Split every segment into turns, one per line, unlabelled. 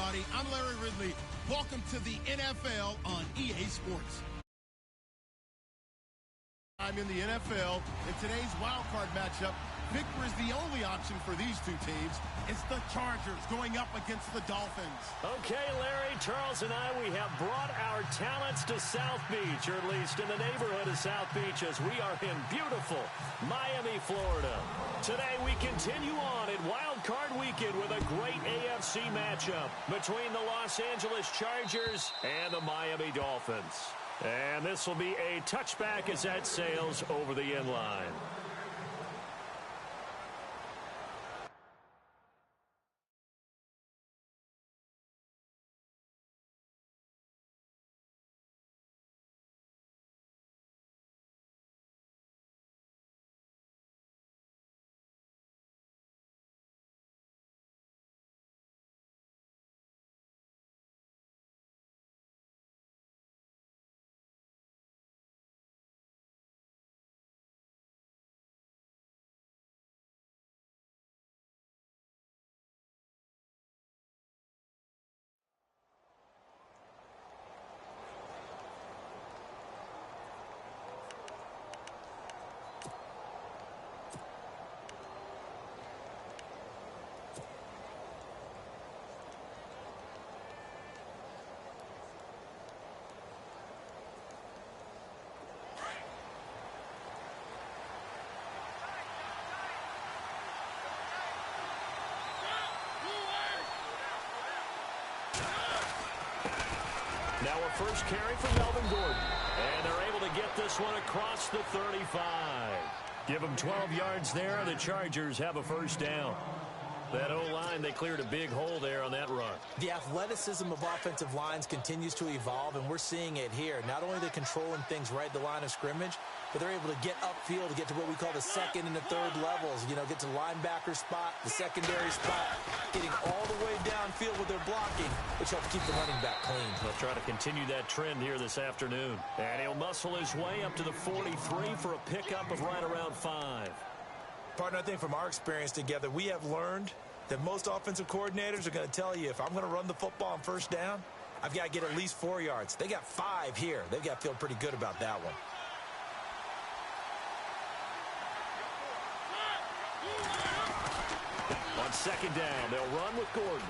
everybody. I'm Larry Ridley. Welcome to the NFL on EA Sports. I'm in the NFL. In today's Wildcard matchup, victory is the only option for these two teams. It's the Chargers going up against the Dolphins.
Okay, Larry, Charles and I, we have brought our talents to South Beach, or at least in the neighborhood of South Beach, as we are in beautiful Miami, Florida. Today, we continue on in Wildcard Weekend with a great AFC matchup between the Los Angeles Chargers and the Miami Dolphins. And this will be a touchback as that sails over the end line. Now a first carry for Melvin Gordon. And they're able to get this one across the 35. Give them 12 yards there. The Chargers have a first down. That O-line, they cleared a big hole there on that run.
The athleticism of offensive lines continues to evolve, and we're seeing it here. Not only are they controlling things right at the line of scrimmage, but they're able to get upfield to get to what we call the second and the third levels. You know, get to the linebacker spot, the secondary spot, getting all the way downfield with their blocking, which helps keep the running back clean.
They'll try to continue that trend here this afternoon. And he'll muscle his way up to the 43 for a pickup of right around 5.
Partner, I think from our experience together, we have learned that most offensive coordinators are going to tell you, if I'm going to run the football on first down, I've got to get at least 4 yards. They got 5 here. They've got to feel pretty good about that one.
On second down, they'll run with Gordon.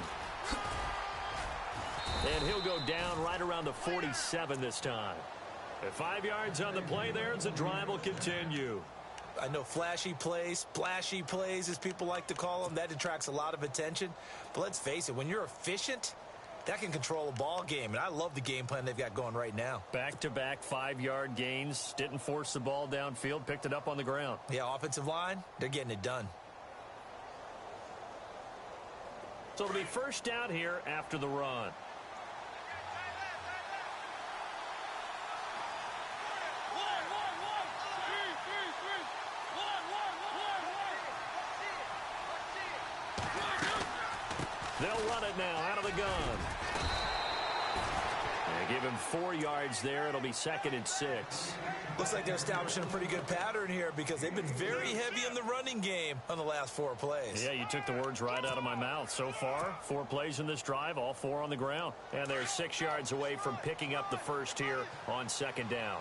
And he'll go down right around the 47 this time. At 5 yards on the play there, as the drive will continue.
I know flashy plays, splashy plays, as people like to call them, that attracts a lot of attention. But let's face it, when you're efficient, that can control a ball game. And I love the game plan they've got going right now.
Back-to-back 5-yard gains. Didn't force the ball downfield. Picked it up on the ground.
Yeah, offensive line, they're getting it done.
So it'll be first down here after the run. They'll run it now out of the gun. And give him 4 yards there. It'll be 2nd and 6.
Looks like they're establishing a pretty good pattern here because they've been very heavy in the running game on the last 4 plays.
Yeah, you took the words right out of my mouth. So far, 4 plays in this drive, all 4 on the ground. And they're 6 yards away from picking up the first here on second down.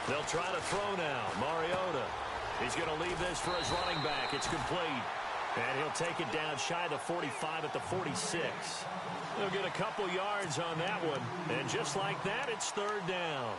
They'll try to throw now. Mariota. He's going to leave this for his running back. It's complete. And he'll take it down shy of the 45 at the 46. They'll get a couple yards on that one. And just like that, it's third down.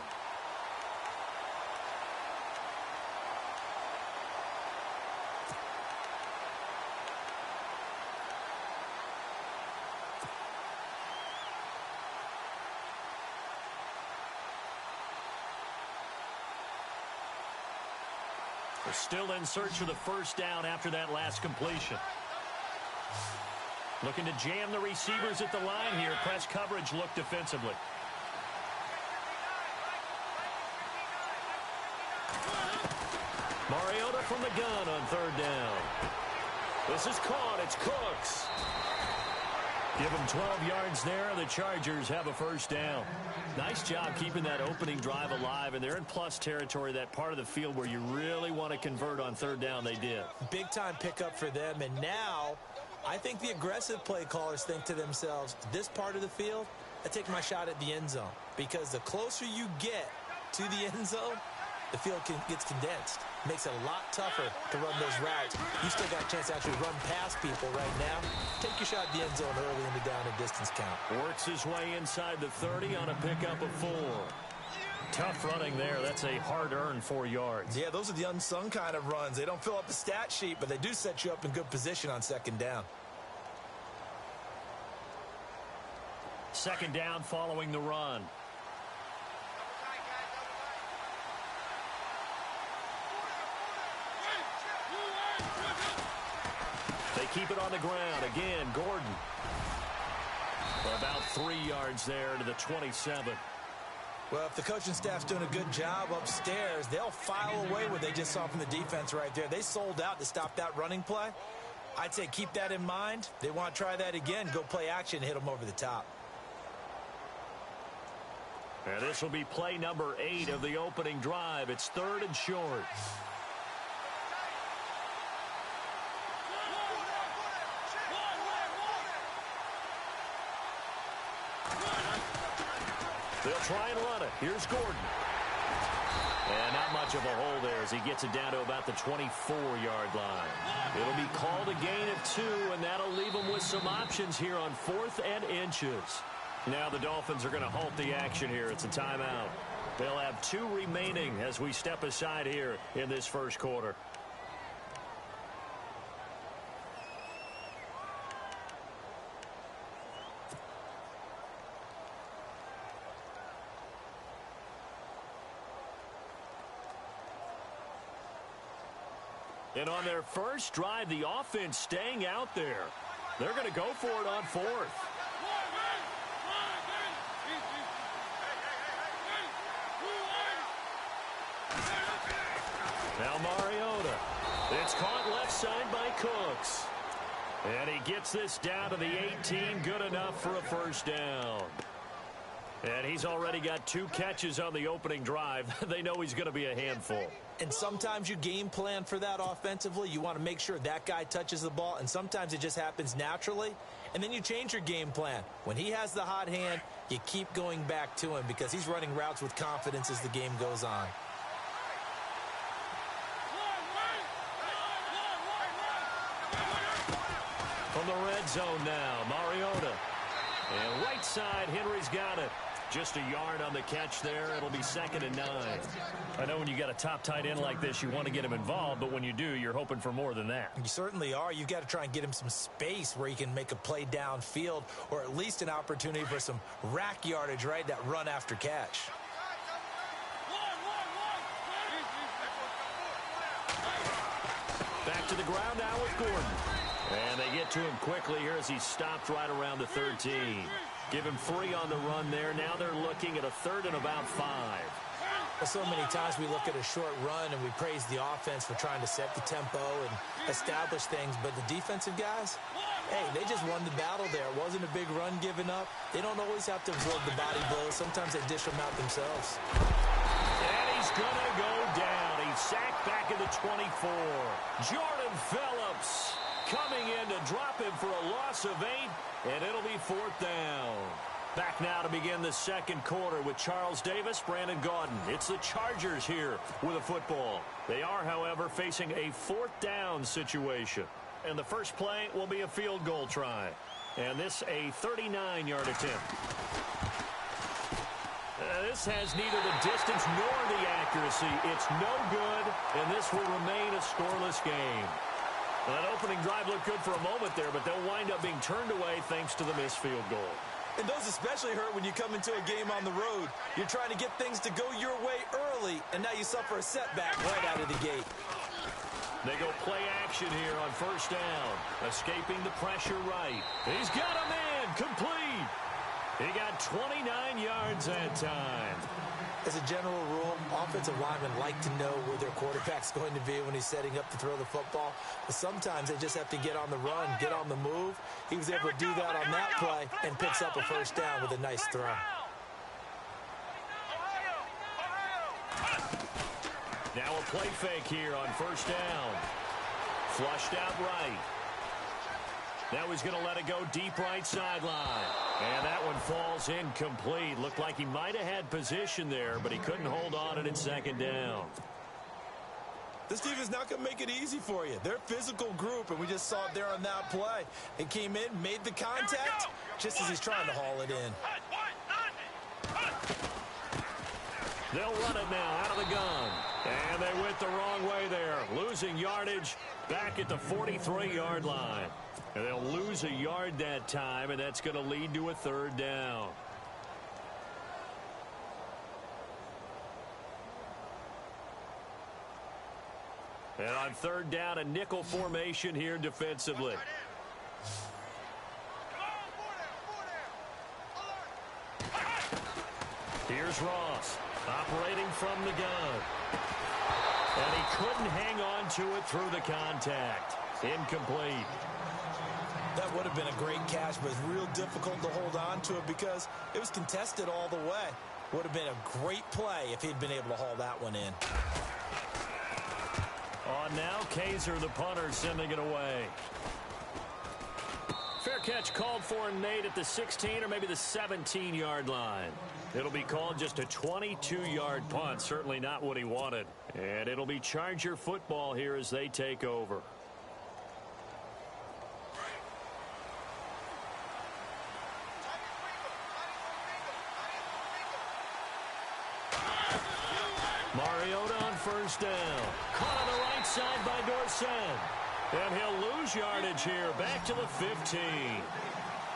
They're still in search of the first down after that last completion. Looking to jam the receivers at the line here. Press coverage look defensively. Mariota from the gun on third down. This is caught. It's Cooks. Give them 12 yards there. The Chargers have a first down. Nice job keeping that opening drive alive, and they're in plus territory, that part of the field where you really want to convert on third down. They did. Big-time pickup for them, and now I think the aggressive play callers think to themselves, this part of the field, I take my shot at the end zone, because the closer you get to the end zone, the field gets condensed. Makes it a lot tougher to run those routes. You still got a chance to actually run past people right now. Take your shot at the end zone early in the down and distance count. Works his way inside the 30 on a pickup of 4. Tough running there. That's a hard-earned 4 yards. Yeah, those are the unsung kind of runs. They don't fill up the stat sheet, but they do set you up in good position on second down. Second down following the run. They keep it on the ground. Again, Gordon. About 3 yards there to the 27. Well, if the coaching staff's doing a good job upstairs, they'll file away what they just saw from the defense right there. They sold out to stop that running play. I'd say keep that in mind. They want to try that again. Go play action and hit them over the top. And this will be play number 8 of the opening drive. It's 3rd and short. They'll try and run it. Here's Gordon. And not much of a hole there as he gets it down to about the 24-yard line. It'll be called a gain of 2, and that'll leave them with some options here on 4th and inches. Now the Dolphins are going to halt the action here. It's a timeout. They'll have 2 remaining as we step aside here in this first quarter. And on their first drive, the offense staying out there. They're going to go for it on 4th. Now Mariota. It's caught left side by Cooks. And he gets this down to the 18. Good enough for a first down. And he's already got 2 catches on the opening drive. They know he's going to be a handful. And sometimes you game plan for that offensively. You want to make sure that guy touches the ball, and sometimes it just happens naturally. And then you change your game plan. When he has the hot hand, you keep going back to him because he's running routes with confidence as the game goes on. From the red zone now, Mariota. And right side, Henry's got it. Just a yard on the catch there. It'll be 2nd and 9. I know when you got a top tight end like this, you want to get him involved, but when you do, you're hoping for more than that. You certainly are. You've got to try and get him some space where he can make a play downfield, or at least an opportunity for some rack yardage, right? That run after catch. Back to the ground now with Gordon. And they get to him quickly here as he stopped right around the 13. Give him 3 on the run there. Now they're looking at a 3rd and about 5. Well, so many times we look at a short run and we praise the offense for trying to set the tempo and establish things. But the defensive guys, hey, they just won the battle there. It wasn't a big run given up. They don't always have to absorb the body blows. Sometimes they dish them out themselves. And he's going to go down. He's sacked back at the 24. Jordan Phillips coming in to drop him for a loss of 8, and it'll be 4th down. Back now to begin the second quarter with Charles Davis, Brandon Gaudin. It's the Chargers here with a football. They are, however, facing a 4th down situation. And the first play will be a field goal try. And this a 39-yard attempt. This has neither the distance nor the accuracy. It's no good, and this will remain a scoreless game. Well, that opening drive looked good for a moment there, but they'll wind up being turned away thanks to the missed field goal. And those especially hurt when you come into a game on the road. You're trying to get things to go your way early, and now you suffer a setback right out of the gate. They go play action here on first down. Escaping the pressure right. He's got a man complete. He got 29 yards that time.
As a general rule, offensive linemen like to know where their quarterback's going to be when he's setting up to throw the football. But sometimes they just have to get on the run, get on the move. He was able to do that on that play and picks up a first down with a nice throw.
Now a play fake here on first down. Flushed out right. Now he's going to let it go deep right sideline. And that one falls incomplete. Looked like he might have had position there, but he couldn't hold on it in second down.
This defense is not going to make it easy for you. They're a physical group, and we just saw it there on that play. It came in, made the contact, just as he's trying to haul it in.
They'll run it now out of the gun. And they went the wrong way there. Losing yardage back at the 43-yard line. And they'll lose a yard that time, and that's going to lead to a third down. And on third down, a nickel formation here defensively. Here's Ross, operating from the gun. And he couldn't hang on to it through the contact. Incomplete.
That would have been a great catch, but it's real difficult to hold on to it because it was contested all the way. Would have been a great play if he'd been able to haul that one in.
On now, Kaiser, the punter, sending it away. Fair catch called for and made at the 16 or maybe the 17-yard line. It'll be called just a 22-yard punt. Certainly not what he wanted. And it'll be Charger football here as they take over. Mariota on first down. Caught on the right side by Dorsett. And he'll lose yardage here. Back to the 15.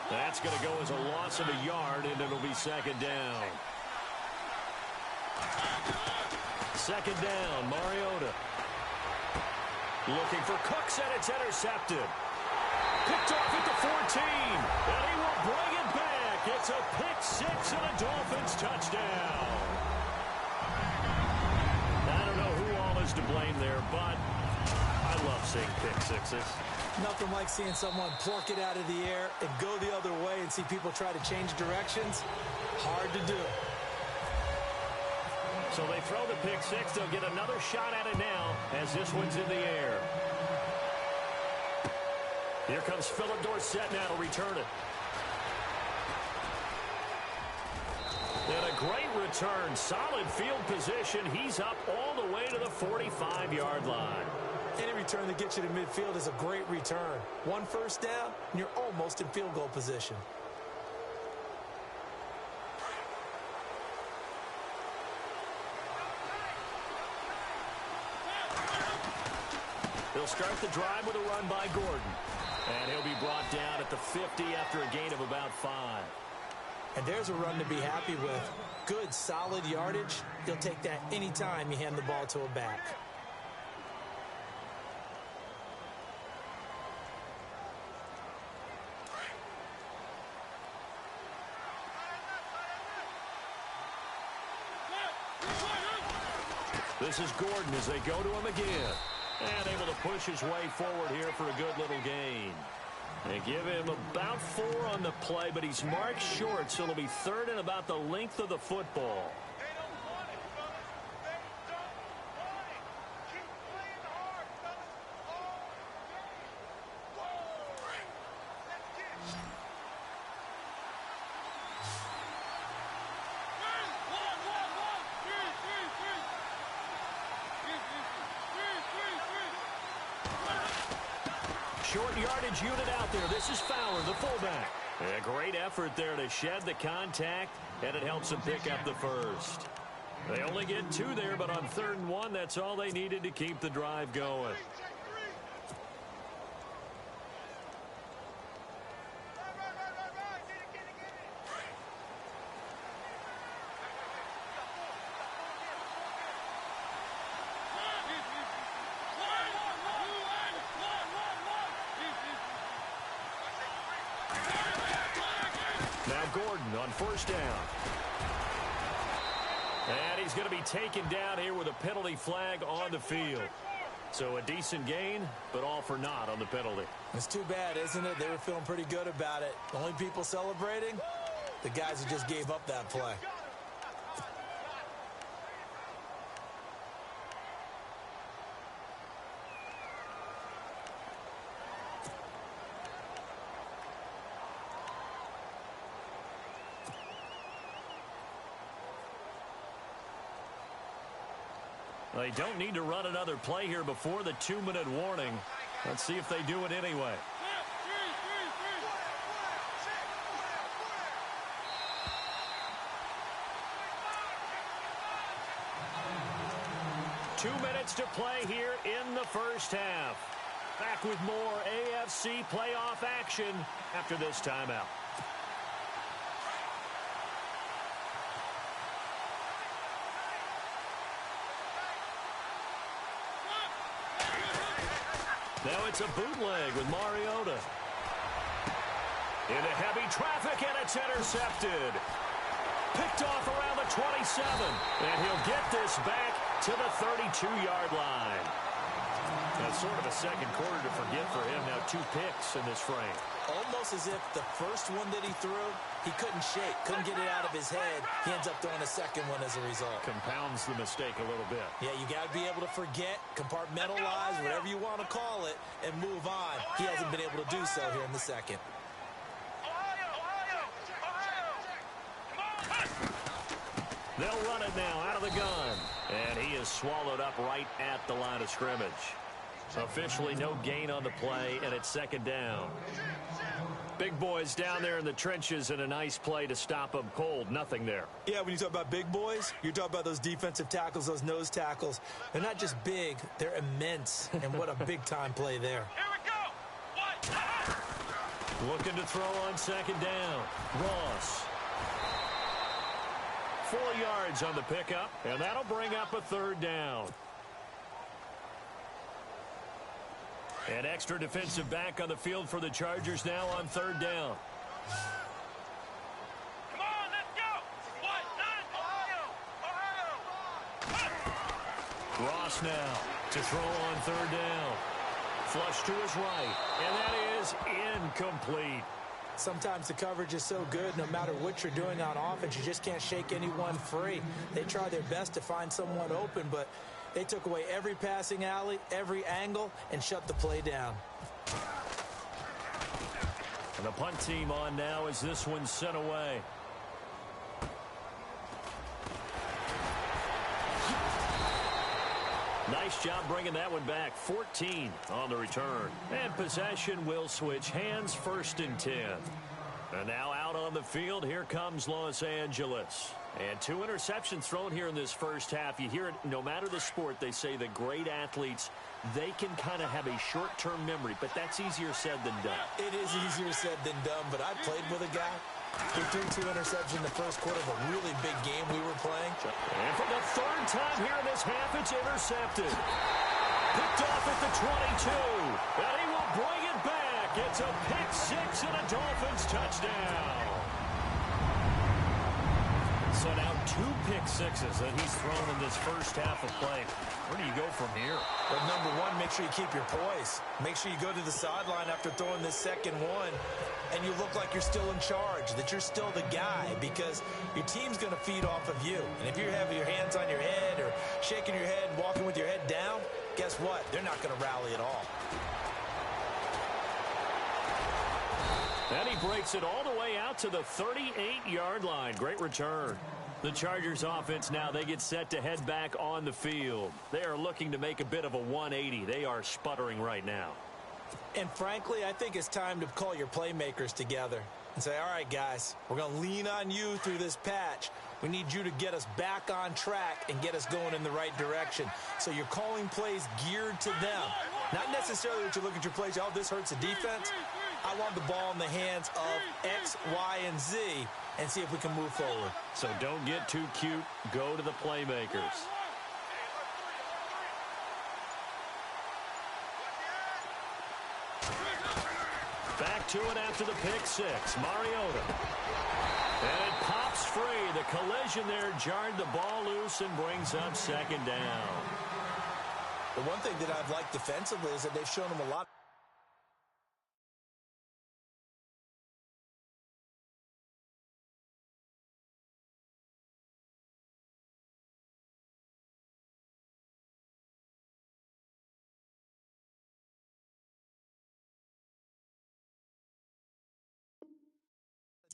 That's going to go as a loss of a yard, and it'll be second down. Second down, Mariota. Looking for Cooks, and it's intercepted. Picked off at the 14. And he will bring it back. It's a pick six and a Dolphins touchdown. I don't know who all is to blame there, but I love seeing pick sixes.
Nothing like seeing someone pluck it out of the air and go the other way and see people try to change directions. Hard to do.
So they throw the pick six. They'll get another shot at it now as this one's in the air. Here comes Philip Dorsett now to return it. And a great return. Solid field position. He's up all the way to the 45-yard line.
Any return that gets you to midfield is a great return. One first down, and you're almost in field goal position.
He'll start the drive with a run by Gordon. And he'll be brought down at the 50 after a gain of about 5.
And there's a run to be happy with. Good, solid yardage. He'll take that anytime you hand the ball to a back.
This is Gordon as they go to him again. And able to push his way forward here for a good little gain. They give him about 4 on the play, but he's marked short, so it'll be third and about the length of the football. Short yardage unit out there. This is Fowler, the fullback. A great effort there to shed the contact, and it helps them pick up the first. They only get 2 there, but on 3rd and 1, that's all they needed to keep the drive going. Now Gordon on first down. And he's going to be taken down here with a penalty flag on the field. So a decent gain, but all for naught on the penalty.
It's too bad, isn't it? They were feeling pretty good about it. The only people celebrating, the guys who just gave up that play.
They don't need to run another play here before the 2-minute warning. Let's see if they do it anyway. Two minutes to play here in the first half. Back with more AFC playoff action after this timeout. Now it's a bootleg with Mariota. Into heavy traffic, and it's intercepted. Picked off around the 27. And he'll get this back to the 32-yard line. That's sort of a second quarter to forget for him. Now 2 picks in this frame.
Almost as if the first one that he threw, he couldn't shake, couldn't get it out of his head. He ends up throwing a second one as a result.
Compounds the mistake a little bit.
Yeah, you got to be able to forget, compartmentalize, whatever you want to call it, and move on. He hasn't been able to do so here in the second.
They'll run it now out of the gun. And he is swallowed up right at the line of scrimmage. Officially no gain on the play, and it's second down. Big boys down there in the trenches, and a nice play to stop them cold. Nothing there.
Yeah, when you talk about big boys, you're talking about those defensive tackles, those nose tackles. They're not just big, they're immense. And what a big-time play there.
Here we go.
Looking to throw on second down. Ross. 4 yards on the pickup, and that'll bring up a third down. An extra defensive back on the field for the Chargers now on third down.
Come on, let's go. Ohio.
Ross now to throw on third down. Flush to his right, and that is incomplete.
Sometimes the coverage is so good, no matter what you're doing on offense, you just can't shake anyone free. They try their best to find someone open, but they took away every passing alley, every angle, and shut the play down.
And the punt team on now as this one's sent away. Nice job bringing that one back. 14 on the return. And possession will switch hands, 1st and 10. And now out on the field, here comes Los Angeles. And 2 interceptions thrown here in this first half. You hear it, no matter the sport, they say that great athletes, they can kind of have a short-term memory, but that's easier said than done.
It is easier said than done, but I played with a guy who threw 2 interceptions in the first quarter of a really big game we were playing.
And for the 3rd time here in this half, it's intercepted. Picked off at the 22, and he will bring it back. It's a pick 6 and a Dolphins touchdown. So now 2 pick sixes that he's thrown in this first half of play. Where do you go from here?
Well, number one, make sure you keep your poise. Make sure you go to the sideline after throwing this second one, and you look like you're still in charge, that you're still the guy, because your team's going to feed off of you. And if you're having your hands on your head or shaking your head and walking with your head down, guess what? They're not going to rally at all.
And he breaks it all the way out to the 38-yard line. Great return. The Chargers offense now, they get set to head back on the field. They are looking to make a bit of a 180. They are sputtering right now.
And frankly, I think it's time to call your playmakers together and say, all right, guys, we're going to lean on you through this patch. We need you to get us back on track and get us going in the right direction. So you're calling plays geared to them. Not necessarily that you look at your plays, oh, this hurts the defense. I want the ball in the hands of X, Y, and Z and see if we can move forward.
So don't get too cute. Go to the playmakers. Back to it after the pick six. Mariota. And it pops free. The collision there jarred the ball loose and brings up second down.
The one thing that I've liked defensively is that they've shown him a lot.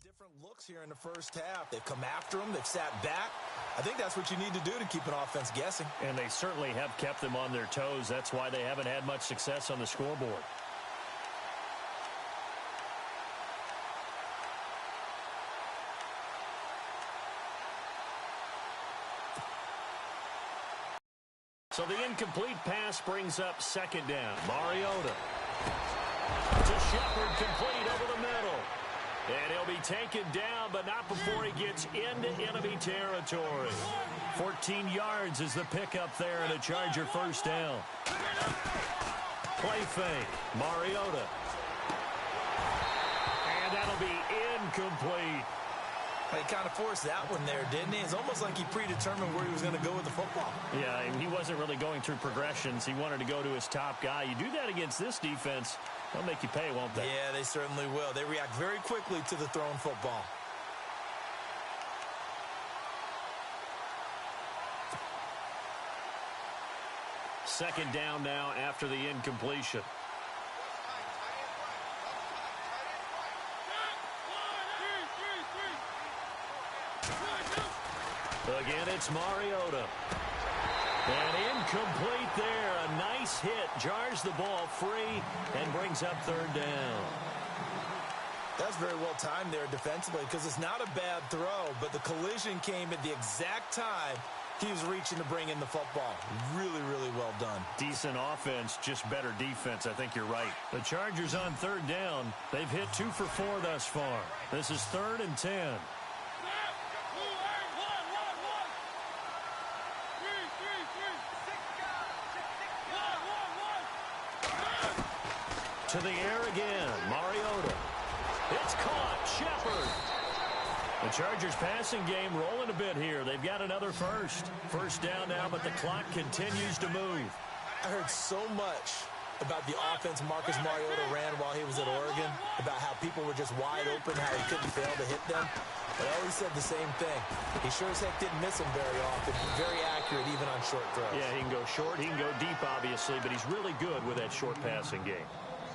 Different looks here in the first half. They've come after him. They've sat back. I think that's what you need to do to keep an offense guessing.
And they certainly have kept them on their toes. That's why they haven't had much success on the scoreboard. So the incomplete pass brings up second down. Mariota to Shepard, complete over the middle. And he'll be taken down, but not before he gets into enemy territory. 14 yards is the pickup there, and a Charger first down. Play fake. Mariota. And that'll be incomplete.
He kind of forced that one there, didn't he? It's almost like he predetermined where he was going to go with the football.
Yeah, he wasn't really going through progressions. He wanted to go to his top guy. You do that against this defense, they'll make you pay, won't they?
Yeah, they certainly will. They react very quickly to the thrown football.
Second down now after the incompletion. Again, it's Mariota. And incomplete there. A nice hit. Jars the ball free and brings up third down.
That's very well timed there defensively because it's not a bad throw, but the collision came at the exact time he was reaching to bring in the football. Really, really well done.
Decent offense, just better defense. I think you're right. The Chargers on third down. They've hit 2 for 4 thus far. This is 3rd and 10. To the air again. Mariota. It's caught. Shepard. The Chargers passing game rolling a bit here. They've got another first. First down now, but the clock continues to move.
I heard so much about the offense Marcus Mariota ran while he was at Oregon, about how people were just wide open, how he couldn't fail to hit them. But I always said the same thing. He sure as heck didn't miss them very often. Very accurate even on short throws.
Yeah, he can go short. He can go deep, obviously, but he's really good with that short passing game.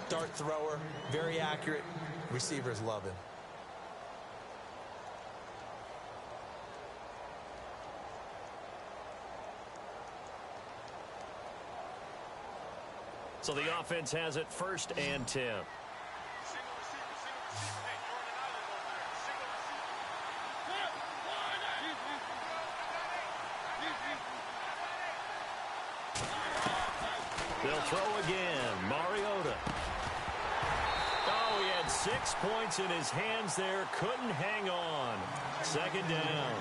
Dart thrower, very accurate. Receivers love him.
So the offense has it 1st and 10. They'll throw again. Mariota. Oh, he had 6 points in his hands there. Couldn't hang on. Second down.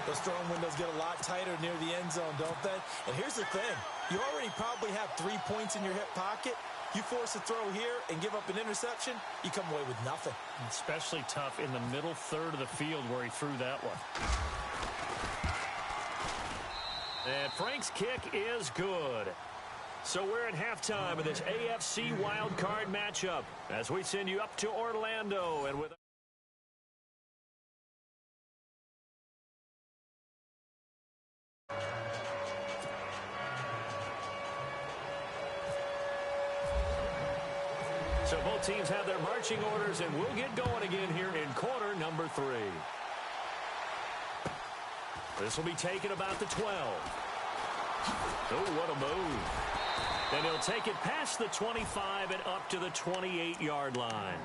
Those throwing windows get a lot tighter near the end zone, don't they? And here's the thing. You already probably have 3 points in your hip pocket. You force a throw here and give up an interception, you come away with nothing.
Especially tough in the middle third of the field where he threw that one. And Frank's kick is good. So we're at halftime of this AFC Wildcard matchup as we send you up to Orlando. And with so both teams have their marching orders, and we'll get going again here in quarter number 3. This will be taken about the 12. Oh, what a move. And he'll take it past the 25 and up to the 28-yard line.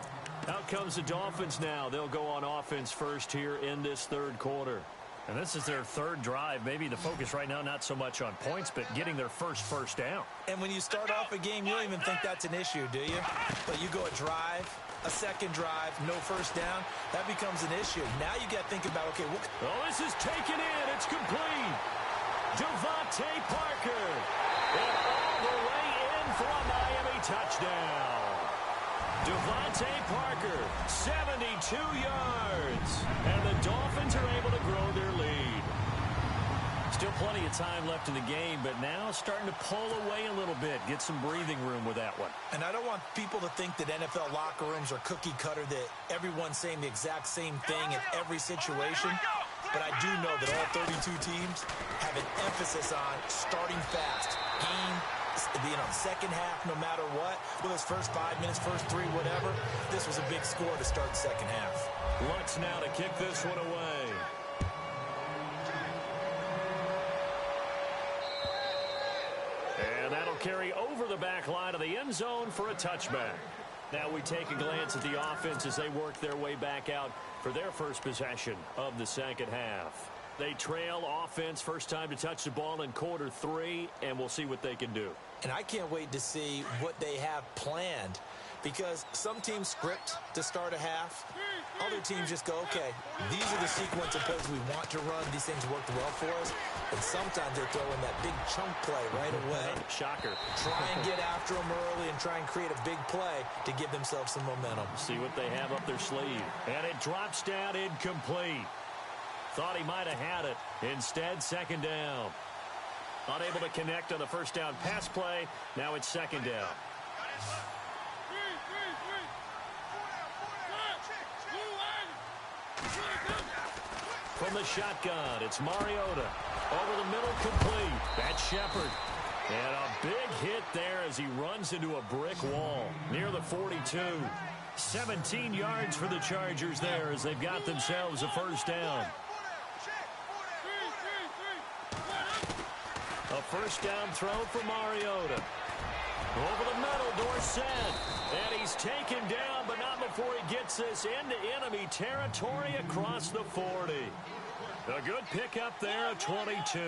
Out comes the Dolphins now. They'll go on offense first here in this third quarter. And this is their 3rd drive. Maybe the focus right now not so much on points, but getting their first down.
And when you start off a game, you don't even think that's an issue, do you? But you go a drive, a second drive, no first down, that becomes an issue. Now you got to think about, okay, what...
Oh, this is taken in. It's complete. Devontae Parker. And all the way in for a Miami touchdown. Devontae Parker, 72 yards. And the Dolphins are able to grow their lead. Still plenty of time left in the game, but now starting to pull away a little bit. Get some breathing room with that one.
And I don't want people to think that NFL locker rooms are cookie cutter, that everyone's saying the exact same thing in every situation. But I do know that all 32 teams have an emphasis on starting fast. Second half, no matter what. Whether it's first 5 minutes, first 3, whatever. This was a big score to start the second half.
Lutz now to kick this one away. And that'll carry over the back line of the end zone for a touchback. Now we take a glance at the offense as they work their way back out for their first possession of the second half. They trail offense, first time to touch the ball in quarter 3, and we'll see what they can do.
And I can't wait to see what they have planned, because some teams script to start a half. Other teams just go, okay, these are the sequence of plays we want to run. These things worked well for us. And sometimes they throw in that big chunk play right away.
Shocker.
Try and get after them early and try and create a big play to give themselves some momentum.
See what they have up their sleeve. And it drops down incomplete. Thought he might have had it. Instead, second down. Unable to connect on the first down pass play. Now it's second down. From the shotgun, it's Mariota. Over the middle, complete. That's Shepard. And a big hit there as he runs into a brick wall near the 42. 17 yards for the Chargers there as they've got themselves a first down. A first down throw for Mariota. Over the middle, Dorsett. And he's taken down, but not before he gets this into enemy territory across the 40. A good pickup there at 22.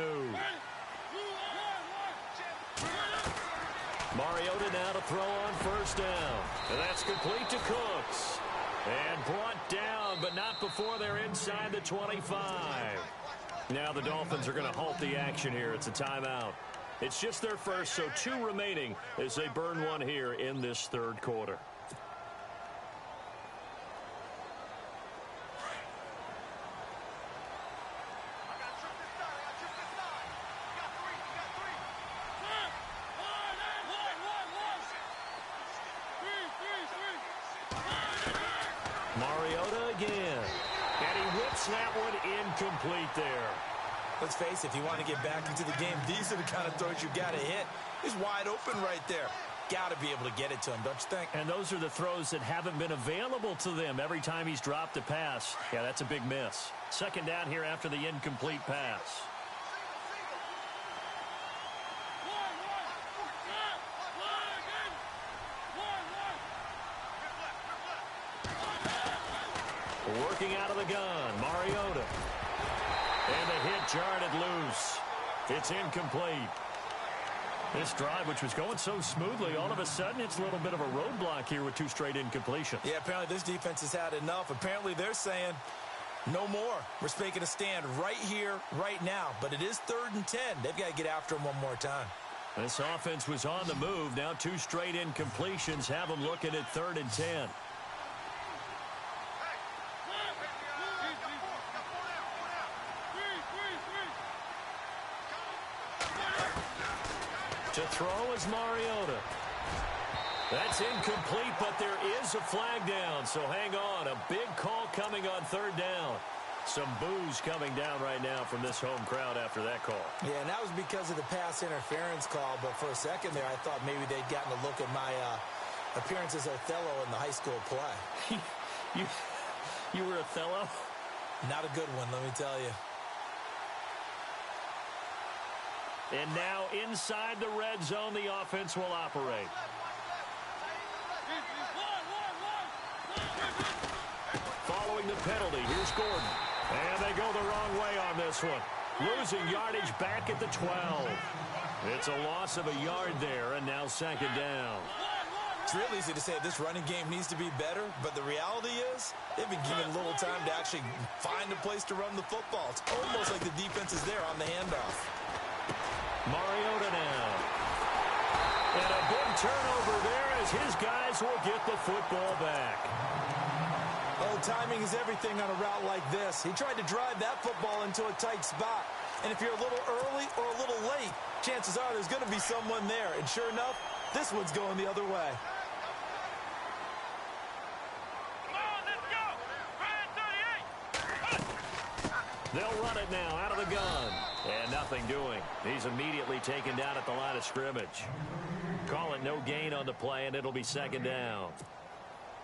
Mariota now to throw on first down. And that's complete to Cooks. And brought down, but not before they're inside the 25. Now the Dolphins are going to halt the action here. It's a timeout. It's just their first, so 2 remaining as they burn one here in this third quarter. Mariota again. And he whips that one incomplete there.
Let's face it, if you want to get back into the game, these are the kind of throws you got to hit. He's wide open right there. Got to be able to get it to him, don't you think?
And those are the throws that haven't been available to them every time he's dropped a pass. Yeah, that's a big miss. Second down here after the incomplete pass. Working out of the gun, Mariota. And the hit jarred it loose. It's incomplete. This drive, which was going so smoothly, all of a sudden it's a little bit of a roadblock here with 2 straight incompletions.
Yeah, apparently this defense has had enough. Apparently they're saying no more. We're making a stand right here, right now. But it is 3rd and 10. They've got to get after him one more time.
This offense was on the move. Now 2 straight incompletions have them looking at 3rd and 10. To throw is Mariota. That's incomplete, but there is a flag down, so hang on. A big call coming on 3rd down. Some boos coming down right now from this home crowd after that call.
Yeah, and that was because of the pass interference call, but for a second there I thought maybe they'd gotten a look at my appearance as Othello in the high school play.
You were Othello?
Not a good one, let me tell you.
And now inside the red zone, the offense will operate. Following the penalty, here's Gordon. And they go the wrong way on this one. Losing yardage back at the 12. It's a loss of a yard there, and now second down.
It's real easy to say this running game needs to be better, but the reality is they've been given a little time to actually find a place to run the football. It's almost like the defense is there on the handoff.
Mariota now. And a big turnover there as his guys will get the football back.
Oh, timing is everything on a route like this. He tried to drive that football into a tight spot. And if you're a little early or a little late, chances are there's going to be someone there. And sure enough, this one's going the other way.
Come on, let's go. Ryan 38.
They'll run it now out of the gun. And nothing doing. He's immediately taken down at the line of scrimmage. Call it no gain on the play, and it'll be second down.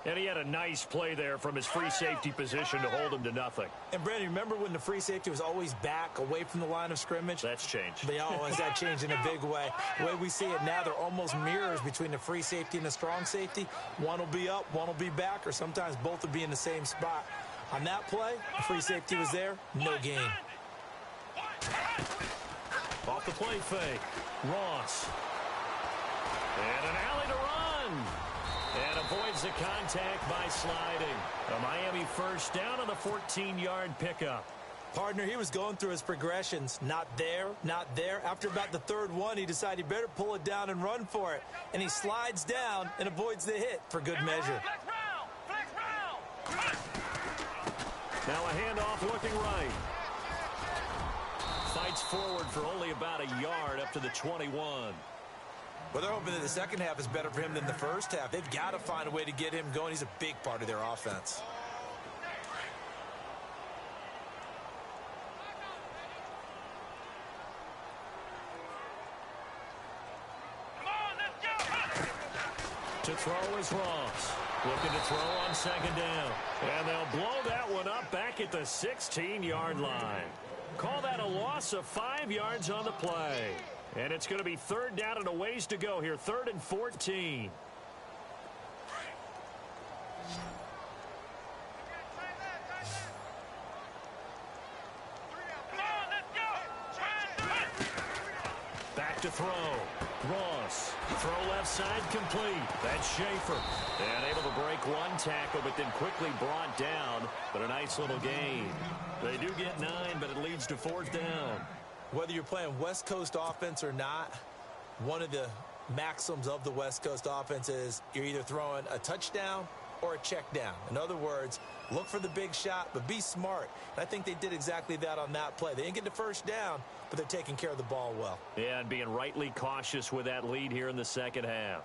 And he had a nice play there from his free safety position to hold him to nothing.
And, Brandon, remember when the free safety was always back away from the line of scrimmage?
That's changed.
They always that changed in a big way. The way we see it now, they're almost mirrors between the free safety and the strong safety. One will be up, one will be back, or sometimes both will be in the same spot. On that play, the free safety was there, no gain.
Off the play fake, Ross. And an alley to run. And avoids the contact by sliding. A Miami first down on the 14-yard pickup.
Partner, he was going through his progressions. Not there, not there. After about the third one, he decided he better pull it down and run for it. And he slides down and avoids the hit for good measure.
Flex round.
Now a handoff looking right. Fights forward for only about a yard up to the 21.
Well, they're hoping that the second half is better for him than the first half. They've got to find a way to get him going. He's a big part of their offense.
Come on, let's go.
To throw is Ross. Looking to throw on second down. And they'll blow that one up back at the 16-yard line. Call that a loss of 5 yards on the play. And it's going to be third down and a ways to go here. 3rd and 14.
Come on, let's go.
Back to throw. Ross. Throw left side complete. That's Schaefer. And able to break one tackle, but then quickly brought down. But a nice little gain. They do get 9, but it leads to 4th down.
Whether you're playing West Coast offense or not, one of the maxims of the West Coast offense is you're either throwing a touchdown or a check down. In other words, look for the big shot, but be smart. And I think they did exactly that on that play. They didn't get the first down, but they're taking care of the ball well.
Yeah, and being rightly cautious with that lead here in the second half.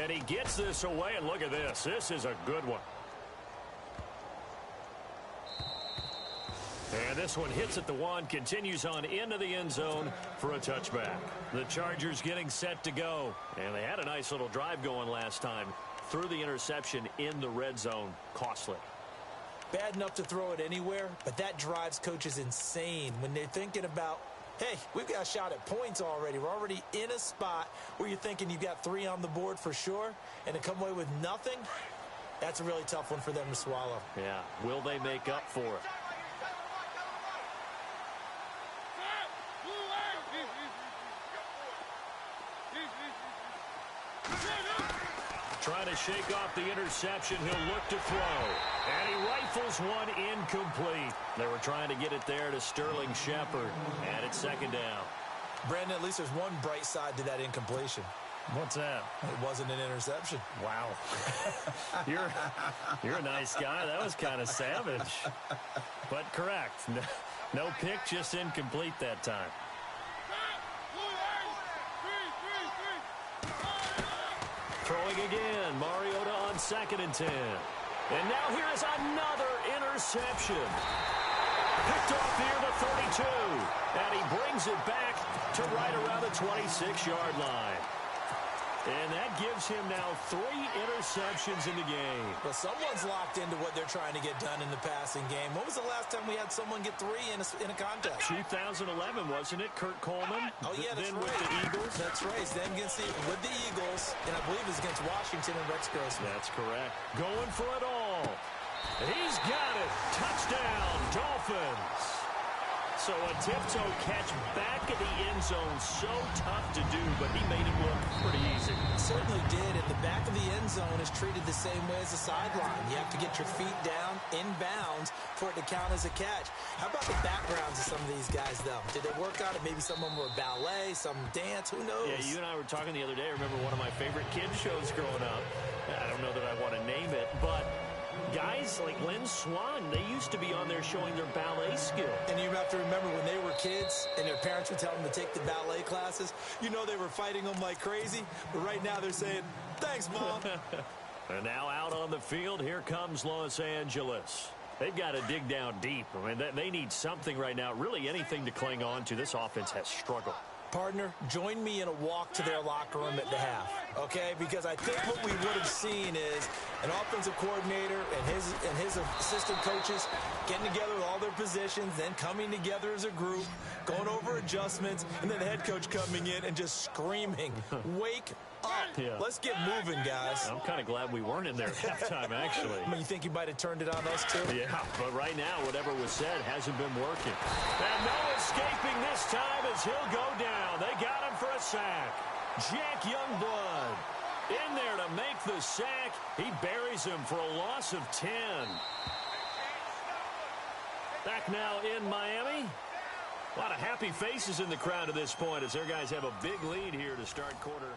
And he gets this away, and look at this. This is a good one. And this one hits at the 1, continues on into the end zone for a touchback. The Chargers getting set to go. And they had a nice little drive going last time. Threw the interception in the red zone. Costly.
Bad enough to throw it anywhere, but that drives coaches insane when they're thinking about, hey, we've got a shot at points already. We're already in a spot where you're thinking you've got 3 on the board for sure, and to come away with nothing, that's a really tough one for them to swallow.
Yeah, will they make up for it? Trying to shake off the interception. He'll look to throw. And he rifles one incomplete. They were trying to get it there to Sterling Shepard. And it's second down.
Brandon, at least there's one bright side to that incompletion.
What's that?
It wasn't an interception.
Wow. You're a nice guy. That was kind of savage. But correct. No pick, just incomplete that time. Throwing again. Mariota on 2nd and 10. And now here is another interception. Picked off near the 32. And he brings it back to right around the 26-yard line. And that gives him now 3 interceptions in the game.
Well, someone's locked into what they're trying to get done in the passing game. When was the last time we had someone get 3 in a contest?
2011, wasn't it? Kurt Coleman.
Oh, yeah, that's
then
right.
with the Eagles.
That's right. Then with the Eagles, and I believe it's against Washington and Rex Grossman.
That's correct. Going for it all. He's got it. Touchdown, Dolphins. So a tiptoe catch back in the end zone, so tough to do, but he made it look pretty easy.
Certainly did. In the back of the end is treated the same way as the sideline. You have to get your feet down, inbounds, for it to count as a catch. How about the backgrounds of some of these guys, though? Did they work on it? Maybe some of them were ballet, some dance, who knows?
Yeah, you and I were talking the other day. I remember one of my favorite kids shows growing up. I don't know that I want to name it, but guys like Lynn Swan, they used to be on there showing their ballet skill.
And you have to remember when they were kids and their parents would tell them to take the ballet classes, you know they were fighting them like crazy. But right now they're saying, thanks, Mom.
And now out on the field, here comes Los Angeles. They've got to dig down deep. I mean, they need something right now, really anything to cling on to. This offense has struggled.
Partner, join me in a walk to their locker room at the half, okay? Because I think what we would have seen is an offensive coordinator and his assistant coaches getting together with all their positions, then coming together as a group, going over adjustments, and then the head coach coming in and just screaming, wake up.
Yeah.
Let's get moving, guys.
I'm kind of glad we weren't in there at halftime, actually.
I mean, you think you might have turned it on us, too?
Yeah, but right now, whatever was said hasn't been working. And no escaping this time as he'll go down. They got him for a sack. Jack Youngblood in there to make the sack. He buries him for a loss of 10. Back now in Miami. A lot of happy faces in the crowd at this point as their guys have a big lead here to start quarter.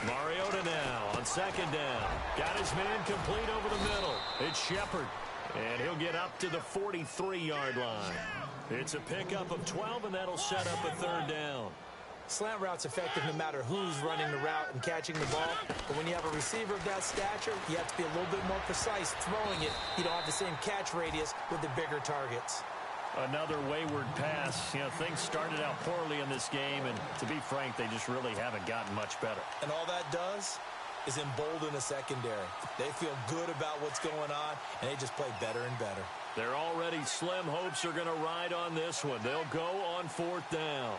Mariota now on second down. Got his man complete over the middle. It's Shepard. And he'll get up to the 43-yard line. It's a pickup of 12, and that'll set up a third down.
Slant route's effective no matter who's running the route and catching the ball. But when you have a receiver of that stature, you have to be a little bit more precise throwing it. You don't have the same catch radius with the bigger targets.
Another wayward pass. You know, things started out poorly in this game, and to be frank, they just really haven't gotten much better.
And all that does is embolden a secondary. They feel good about what's going on, and they just play better and better.
Their already slim hopes are going to ride on this one. They'll go on fourth down.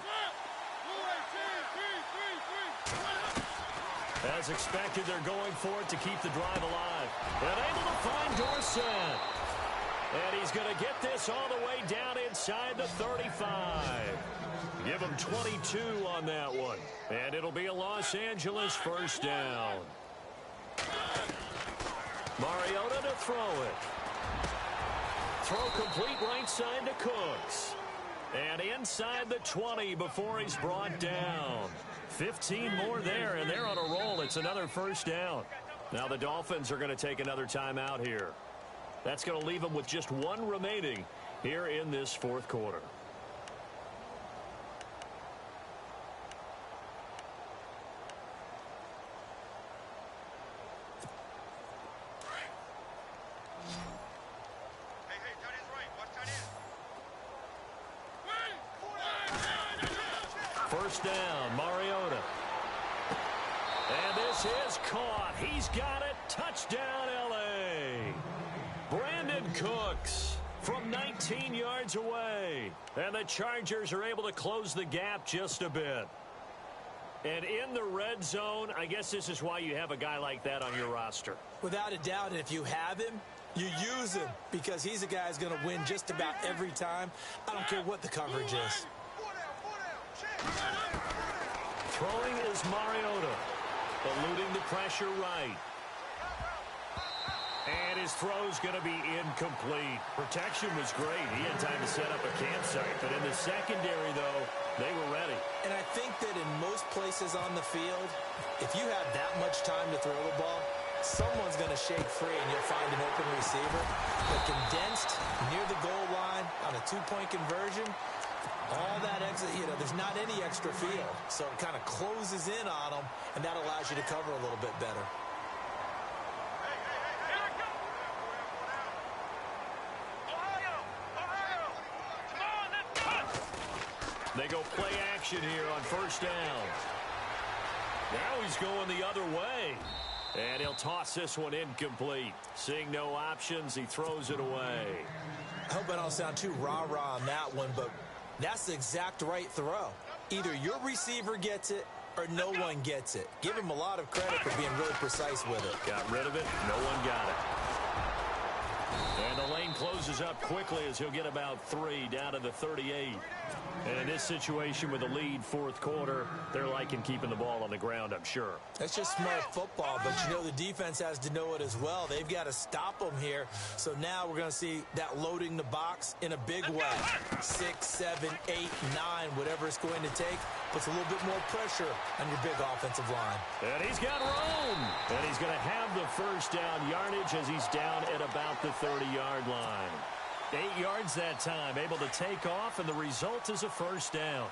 As expected, they're going for it to keep the drive alive. And able to find Dorsett. And he's going to get this all the way down inside the 35. Give him 22 on that one. And it'll be a Los Angeles first down. Mariota to throw it. Throw complete right side to Cooks. And inside the 20 before he's brought down. 15 more there, and they're on a roll. It's another first down. Now the Dolphins are going to take another timeout here. That's going to leave them with just one remaining here in this fourth quarter. First down, Mariota. And this is caught. He's got it. Touchdown, L.A. Brandon Cooks from 19 yards away. And the Chargers are able to close the gap just a bit. And in the red zone, I guess this is why you have a guy like that on your roster.
Without a doubt, and if you have him, you use him because he's a guy who's going to win just about every time. I don't care what the coverage is.
Throwing is Mariota, eluding the pressure right. And his throw's going to be incomplete. Protection was great. He had time to set up a campsite. But in the secondary, though, they were ready.
And I think that in most places on the field, if you have that much time to throw the ball, someone's going to shake free and you'll find an open receiver. But condensed near the goal line on a two-point conversion, all that extra, there's not any extra field. So it kind of closes in on them, and that allows you to cover a little bit better.
They go play action here on first down. Now he's going the other way. And he'll toss this one incomplete. Seeing no options, he throws it away.
I hope I don't sound too rah-rah on that one, but that's the exact right throw. Either your receiver gets it or no one gets it. Give him a lot of credit for being really precise with it.
Got rid of it. No one got it. And the lane closes up quickly as he'll get about 3 down to the 38. And in this situation with the lead fourth quarter, they're liking keeping the ball on the ground, I'm sure.
That's just smart football, but you know the defense has to know it as well. They've got to stop them here. So now we're going to see that loading the box in a big way. 6, 7, 8, 9, whatever it's going to take, puts a little bit more pressure on your big offensive line.
And he's got room. And he's going to have the first down yardage as he's down at about the 30-yard line. 8 yards that time, able to take off, and the result is a first down.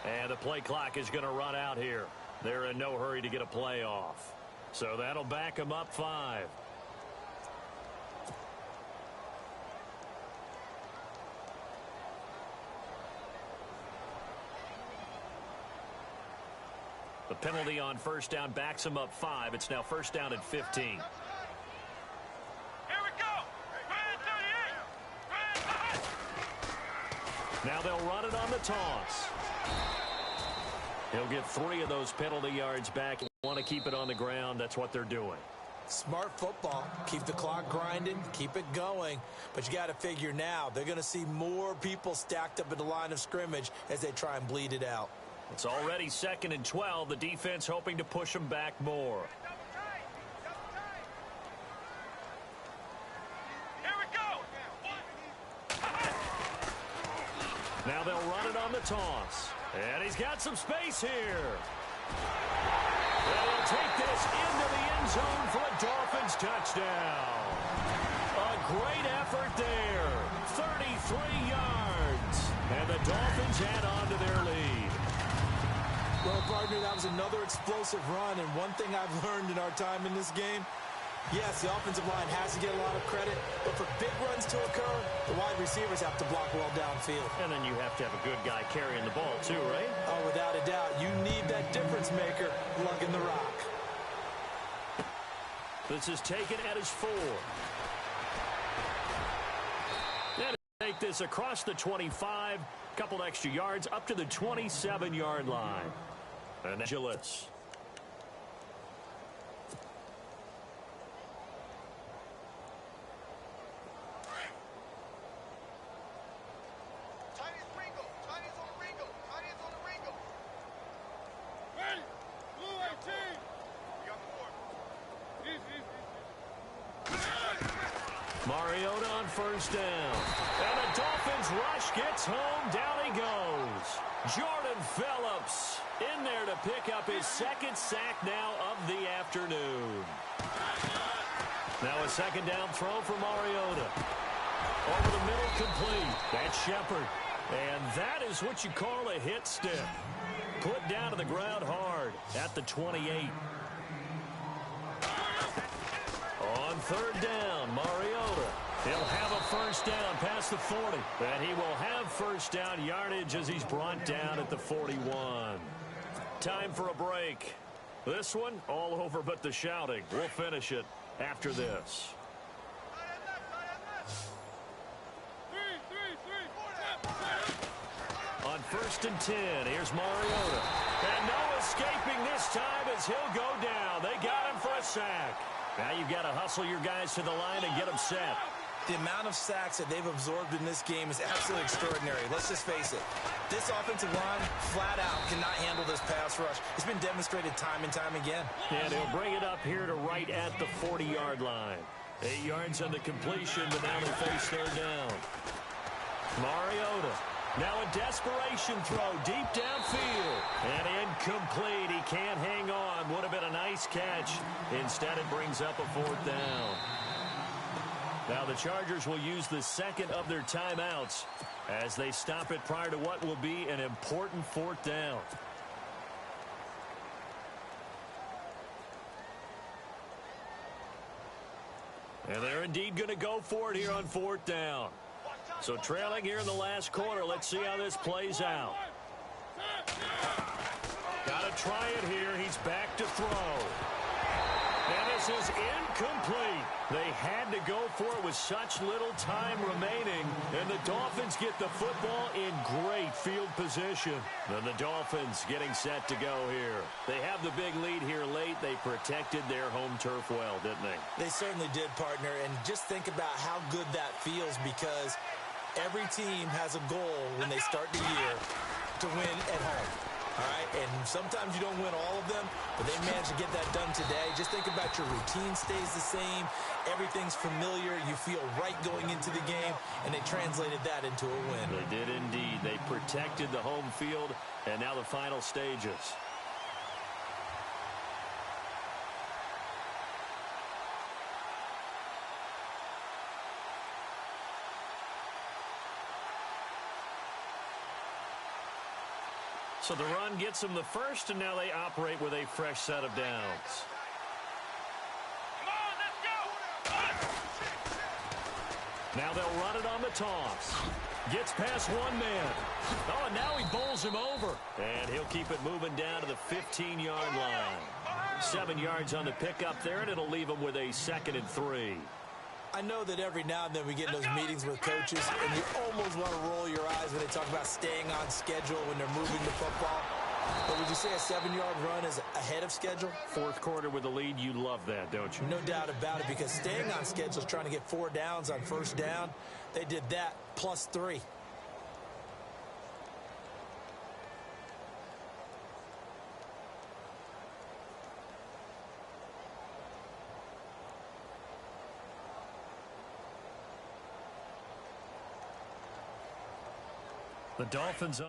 And the play clock is going to run out here. They're in no hurry to get a play off. So that'll back them up 5. The penalty on first down backs him up 5. It's now first down at 15.
Here we go.
Now they'll run it on the toss. He'll get 3 of those penalty yards back. Want to keep it on the ground. That's what they're doing.
Smart football. Keep the clock grinding. Keep it going. But you got to figure now they're going to see more people stacked up at the line of scrimmage as they try and bleed it out.
It's already 2nd and 12. The defense hoping to push them back more.
Here we go.
Now they'll run it on the toss. And he's got some space here. And he'll take this into the end zone for a Dolphins touchdown. A great effort there. 33 yards. And the Dolphins add on to their lead.
Well, partner, that was another explosive run, and one thing I've learned in our time in this game, yes, the offensive line has to get a lot of credit, but for big runs to occur, the wide receivers have to block well downfield.
And then you have to have a good guy carrying the ball too, right?
Oh, without a doubt. You need that difference maker lugging the rock.
This is taken at his 4. And take this across the 25, couple extra yards up to the 27-yard line. And Gillis. Mariota on first down. And the Dolphins rush gets home. Down he goes. Jordan Phillips in there to pick up his 2nd sack now of the afternoon. Now a 2nd down throw for Mariota. Over the middle, complete. That's Shepard. And that is what you call a hit stick. Put down to the ground hard at the 28. On 3rd down, Mariota. He'll have a first down past the 40. And he will have first down yardage as he's brought down at the 41. Time for a break. This one, all over but the shouting. We'll finish it after this. On 1st and 10, here's Mariota. And no escaping this time as he'll go down. They got him for a sack. Now you've got to hustle your guys to the line and get them set.
The amount of sacks that they've absorbed in this game is absolutely extraordinary. Let's just face it. This offensive line, flat out, cannot handle this pass rush. It's been demonstrated time and time again.
And he'll bring it up here to right at the 40-yard line. 8 yards on the completion, but now they face 3rd down. Mariota. Now a desperation throw deep downfield. And incomplete. He can't hang on. Would have been a nice catch. Instead, it brings up a 4th down. Now the Chargers will use the 2nd of their timeouts as they stop it prior to what will be an important 4th down. And they're indeed going to go for it here on 4th down. So trailing here in the last quarter. Let's see how this plays out. Got to try it here. He's back to throw. And his This is incomplete. They had to go for it with such little time remaining, and the Dolphins get the football in great field position. And the Dolphins getting set to go here. They have the big lead here late. They protected their home turf well, didn't they?
They certainly did, partner, and just think about how good that feels, because every team has a goal when they start the year to win at home. All right, and sometimes you don't win all of them, but they managed to get that done today. Just think about your routine stays the same. Everything's familiar. You feel right going into the game, and they translated that into a win.
They did indeed. They protected the home field, and now the final stages. So the run gets them the first, and now they operate with a fresh set of downs.
Come on, let's go!
Now they'll run it on the toss. Gets past one man. Oh, and now he bowls him over. And he'll keep it moving down to the 15-yard line. 7 yards on the pickup there, and it'll leave him with a 2nd and 3.
I know that every now and then we get in those meetings with coaches, and you almost want to roll your eyes when they talk about staying on schedule when they're moving the football. But would you say a 7-yard run is ahead of schedule?
Fourth quarter with the lead, you love that, don't you?
No doubt about it, because staying on schedule is trying to get 4 downs on first down. They did that plus 3.
The Dolphins,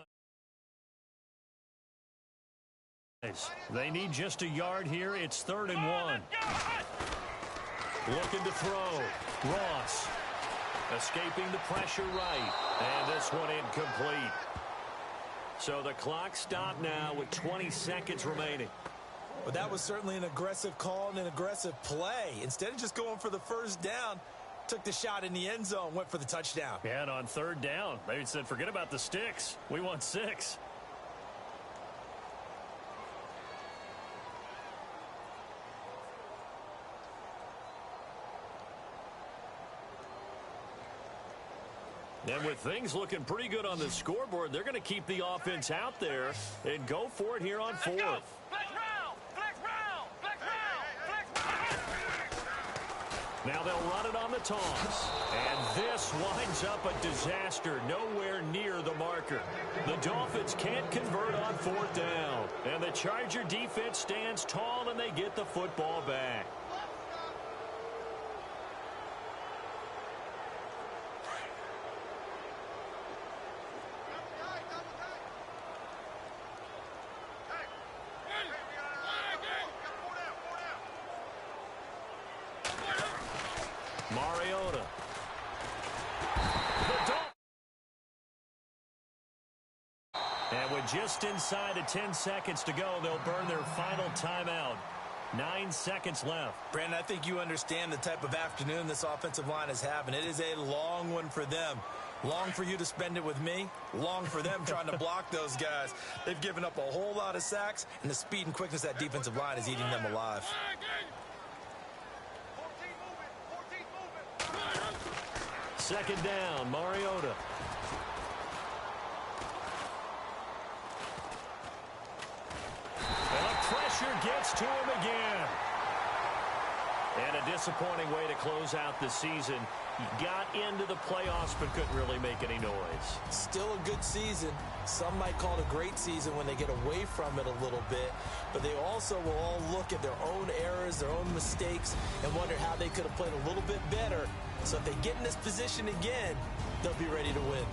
they need just a yard here. It's 3rd and 1. Looking to throw. Ross escaping the pressure right. And this one incomplete. So the clock stopped now with 20 seconds remaining.
Well, that was certainly an aggressive call and an aggressive play. Instead of just going for the first down, took the shot in the end zone, went for the touchdown.
Yeah, and on 3rd down, they said, forget about the sticks. We want 6. And with things looking pretty good on the scoreboard, they're going to keep the offense out there and go for it here on 4th.
Flex round! Flex round! Flex round! Flex round!
Now they'll run it on the toss. And this winds up a disaster nowhere near the marker. The Dolphins can't convert on 4th down. And the Charger defense stands tall, and they get the football back. Mariota. And with just inside of 10 seconds to go, they'll burn their final timeout. 9 seconds left.
Brandon, I think you understand the type of afternoon this offensive line is having. It is a long one for them. Long for you to spend it with me. Long for them trying to block those guys. They've given up a whole lot of sacks, and the speed and quickness of that defensive line is eating them alive.
2nd down, Mariota. And the pressure gets to him again. And a disappointing way to close out the season. He got into the playoffs but couldn't really make any noise.
Still a good season. Some might call it a great season when they get away from it a little bit. But they also will all look at their own errors, their own mistakes, and wonder how they could have played a little bit better. So if they get in this position again, they'll be ready to win.